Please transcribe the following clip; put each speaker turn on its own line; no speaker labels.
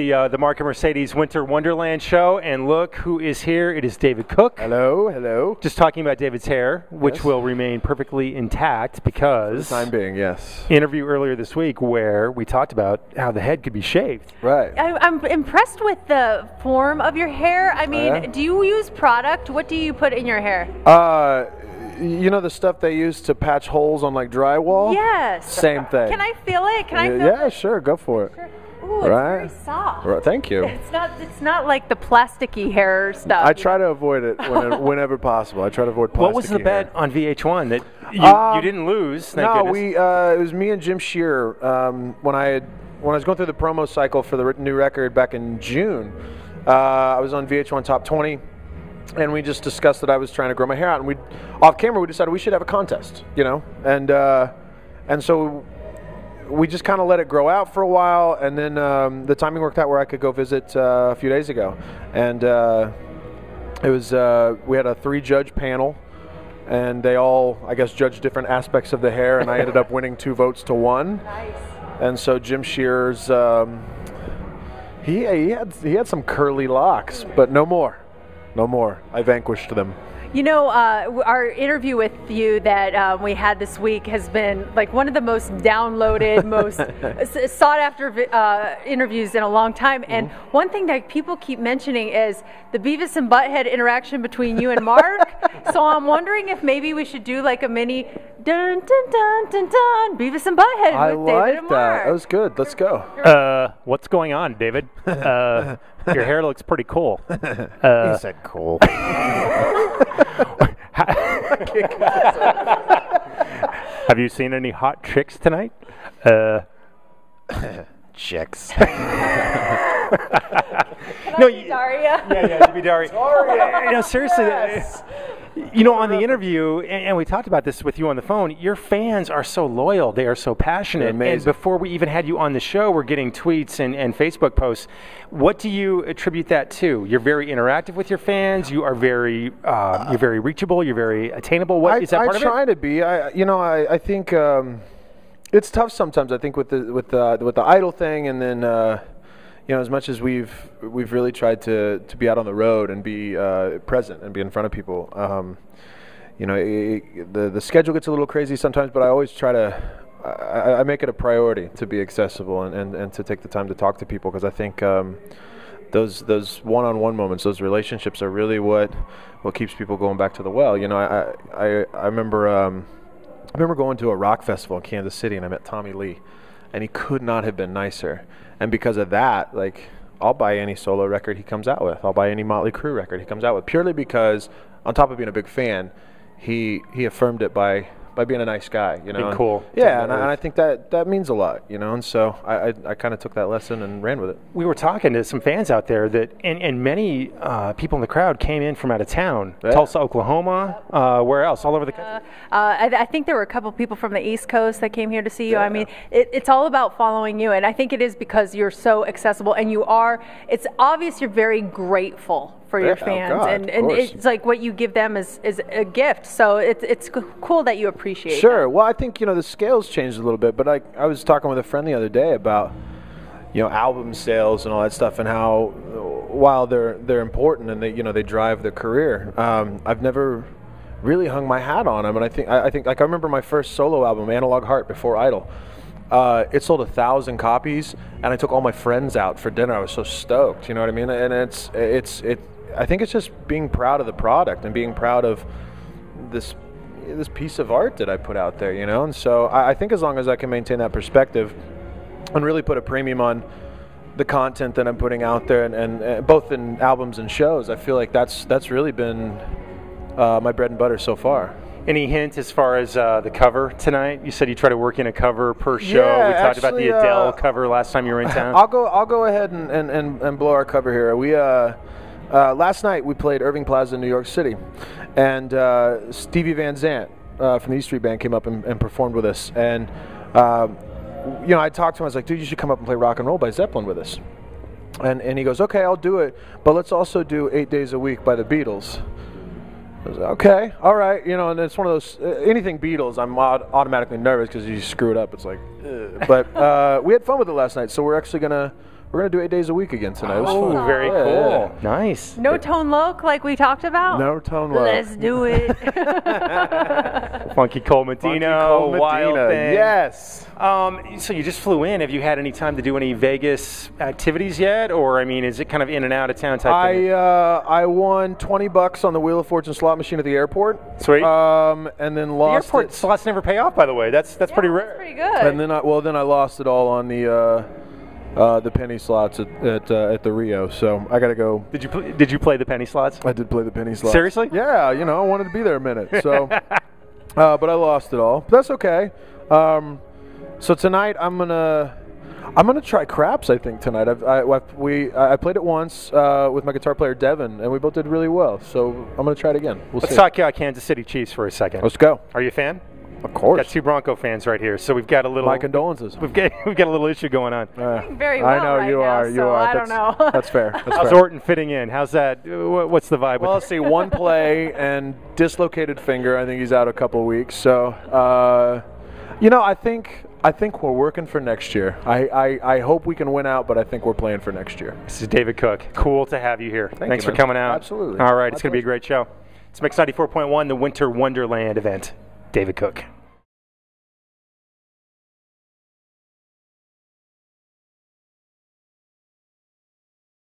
the Mark and Mercedes Winter Wonderland show, and look who is here. It is David Cook.
Hello, hello.
Just talking about David's hair, which will remain perfectly intact because...
For the time being, yes.
Interview earlier this week where we talked about how the head could be shaved.
Right.
I'm impressed with the form of your hair. I mean, do you use product? What do you put in your hair?
You know the stuff they use to patch holes on like drywall?
Yes.
Same thing.
Can I feel it? Can I feel it?
Yeah, sure. Go for it.
Sure. Ooh, it's very soft.
Right. Thank you.
It's not like the plasticky hair stuff.
I try to avoid it whenever possible. I try to avoid plasticky
What was the
hair.
bet on VH1 that you didn't lose? Thank goodness.
It was me and Jim Shearer when I was going through the promo cycle for the new record back in June. I was on VH1 Top 20, and we just discussed that I was trying to grow my hair out, and off camera we decided we should have a contest, and so we just kind of let it grow out for a while, and then the timing worked out where I could go visit a few days ago, and it was we had a 3-judge panel, and they all, I guess, judged different aspects of the hair, and I ended up winning 2 votes to 1.
Nice.
And so Jim Shearer's he had some curly locks, but no more. I vanquished them.
You know, our interview with you that we had this week has been like one of the most downloaded, most sought after interviews in a long time. And one thing that people keep mentioning is the Beavis and Butthead interaction between you and Mark. So I'm wondering if maybe we should do like a mini dun dun dun dun dun Beavis and Butthead with David and Mark.
That was good. Let's go.
What's going on, David? Your hair looks pretty cool.
He said cool.
Have you seen any hot chicks tonight?
Chicks.
No, Daria.
Yeah, be Daria. No, seriously. Yes. On the interview, and we talked about this with you on the phone, your fans are so loyal. They are so passionate. And before we even had you on the show, we're getting tweets and Facebook posts. What do you attribute that to? You're very interactive with your fans. You are very, you're very reachable. You're very attainable. Is that part of it?
I try to be. I think it's tough sometimes. I think with the idol thing, and then. As much as we've really tried to be out on the road and be present and be in front of people, the schedule gets a little crazy sometimes. But I always try to, I make it a priority to be accessible and to take the time to talk to people, because I think those one-on-one moments, those relationships, are really what keeps people going back to the well. I remember going to a rock festival in Kansas City, and I met Tommy Lee, and he could not have been nicer. And because of that, I'll buy any solo record he comes out with. I'll buy any Motley Crue record he comes out with, purely because, on top of being a big fan, he affirmed it by being a nice guy,
Being cool.
Yeah, and I think that means a lot, and so I kind of took that lesson and ran with it.
We were talking to some fans out there and many people in the crowd came in from out of town. Yeah. Tulsa, Oklahoma, where else? All over the country?
I think there were a couple people from the East Coast that came here to see you. Yeah. I mean, it's all about following you, and I think it is because you're so accessible, and it's obvious you're very grateful for your fans, and it's like what you give them is a gift. So it's cool that you appreciate.
Sure.
That.
Well, I think the scales changed a little bit, but I was talking with a friend the other day about album sales and all that stuff, and how while they're important and they drive their career, I've never really hung my hat on them. And I think I remember my first solo album, Analog Heart, before Idol. It sold 1,000 copies, and I took all my friends out for dinner. I was so stoked, you know what I mean? And I think it's just being proud of the product and being proud of this piece of art that I put out there, And so I think as long as I can maintain that perspective and really put a premium on the content that I'm putting out there, and both in albums and shows, I feel like that's really been my bread and butter so far.
Any hint as far as the cover tonight? You said you try to work in a cover per show.
Yeah,
we talked about the Adele cover last time you were in town.
I'll go ahead and blow our cover here. We last night we played Irving Plaza in New York City, and Stevie Van Zandt from the E Street Band came up and performed with us. And I talked to him. I was like, dude, you should come up and play Rock and Roll by Zeppelin with us. And he goes, okay, I'll do it, but let's also do 8 Days a Week by the Beatles. I was like, okay, all right, and it's one of those, anything Beatles, I'm automatically nervous because you screw it up. It's like, but we had fun with it last night, so we're actually going to we're gonna do 8 days a week again tonight. It was
Oh,
fun.
very
Yeah,
cool.
yeah.
Nice.
No tone loc like we talked about?
No tone loc.
Let's do it.
Funky Cole Medina, Wild Thing.
Yes.
So you just flew in. Have you had any time to do any Vegas activities yet, or I mean, is it kind of in and out of town type thing?
I won $20 on the Wheel of Fortune slot machine at the airport.
Sweet.
And then
The
lost
airport
it.
slots never pay off, by the way. That's pretty rare.
That's pretty good.
And then I lost it all on the penny slots at the Rio. So I got to go.
Did you play the penny slots?
I did play the penny slots.
Seriously?
Yeah. You know, I wanted to be there a minute. So, but I lost it all. But that's okay. So tonight I'm gonna try craps. I think tonight. I played it once with my guitar player Devin, and we both did really well. So I'm gonna try it again.
Let's talk Kansas City Chiefs for a second.
Let's go.
Are you a fan?
Of course.
Got two Bronco fans right here, so we've got a little.
My condolences.
We've got a little issue going on.
Very well
I know
right
you
now,
are. You
so
are.
I don't know.
That's fair. That's
How's
fair.
Orton fitting in? How's that? What's the vibe?
Well, let's see. One play and dislocated finger. I think he's out a couple of weeks. So, I think we're working for next year. I hope we can win out, but I think we're playing for next year.
This is David Cook. Cool to have you here. Thanks
you,
for
man.
coming out.
Absolutely.
All right, it's
My
going to be a great show. It's Mix 94.1, the Winter Wonderland event. David Cook.